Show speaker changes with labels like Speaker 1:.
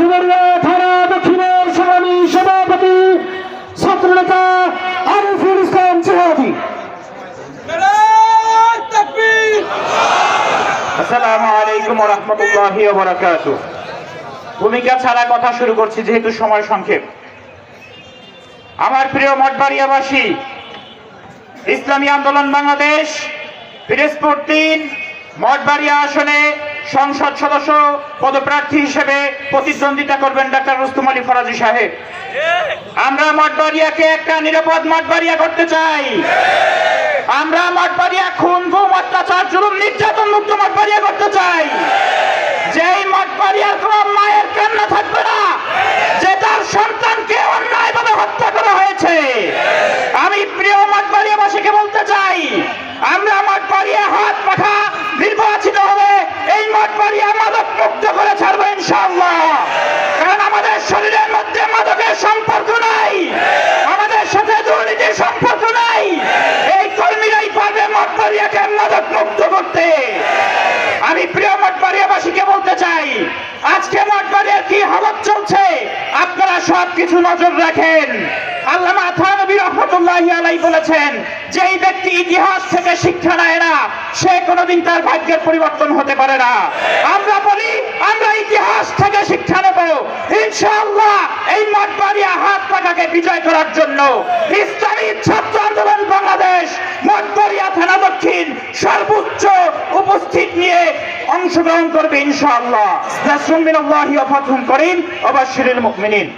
Speaker 1: মঠবাড়িয়া থানা দক্ষিণের সংগ্রামী সভাপতি ছাত্রনেতা আরিফুল ইসলাম জিহাদি।
Speaker 2: আসসালামু আলাইকুম ওয়া রাহমাতুল্লাহি ওয়া বারাকাতুহু। ভূমিকা ছাড়া কথা শুরু করছি যেহেতু সময় সংক্ষেপ। আমার প্রিয় মঠবাড়িয়াবাসী, ইসলামী আন্দোলন বাংলাদেশ পিরোজপুর ৩ মঠবাড়িয়া আসনে সংসদ সদস্য পদপ্রার্থী হিসেবে প্রতিদ্বন্দ্বিতা করবেন ডাক্তার রুস্তম আলী ফরাজি সাহেব। আমরা মঠবাড়িয়াকে একটা নিরাপদ মঠবাড়িয়া করতে চাই। আমরা মঠবাড়িয়া খুন, গুম, অত্যাচার, জুলুম, নির্যাতন মুক্ত মঠবাড়িয়া করতে চাই। যেই মঠবাড়িয়ার কোন মায়ের কান্না থাকবে না, যে তার সন্তানকে অন্যায়ভাবে হত্যা করা হয়েছে। আমি প্রিয় মঠবাড়িয়াবাসীকে বলতে চাই, আমরা মঠবাড়িয়া হাত পাখা নির্বাচিত হবে এই মঠবাড়িয়া মাদক মুক্ত করে ছাড়বো ইনশাআল্লাহ। কারণ আমাদের শরীরের মধ্যে মাদকের সম্পর্ক নাই, আমাদের সাথে দুর্নীতির সম্পর্ক নাই। এই কর্মীরাই পারবে মঠবাড়িয়াকে মাদক মুক্ত করতে। আমি প্রিয় মঠবাড়িয়াবাসীকে বলতে চাই, আজকে মঠবাড়িয়ার কি হালত চলছে আপনারা সবকিছু নজর রাখেন। আল্লামা থানভী রাহমাতুল্লাহি আলাইহি বলেছেন, যেই ব্যক্তি ইতিহাস থেকে শিক্ষা নেয় না সে কোনোদিন তার ভাগ্যের পরিবর্তন হতে পারে না। আমরা বলি আমরা ইতিহাস থেকে শিক্ষা নেব ইনশাআল্লাহ। এই মঠবাড়িয়া হাত পাখাকে বিজয় করার জন্য ইসলামী ছাত্র আন্দোলন বাংলাদেশ মঠবাড়িয়া থানা দক্ষিণ সর্বোচ্চ উপস্থিত নিয়ে অংশগ্রহণ করবে ইনশাআল্লাহ। নাসরুম মিনাল্লাহি ওয়া ফাতহুন করিম ওয়া বাশশিরিল মুমিনিন।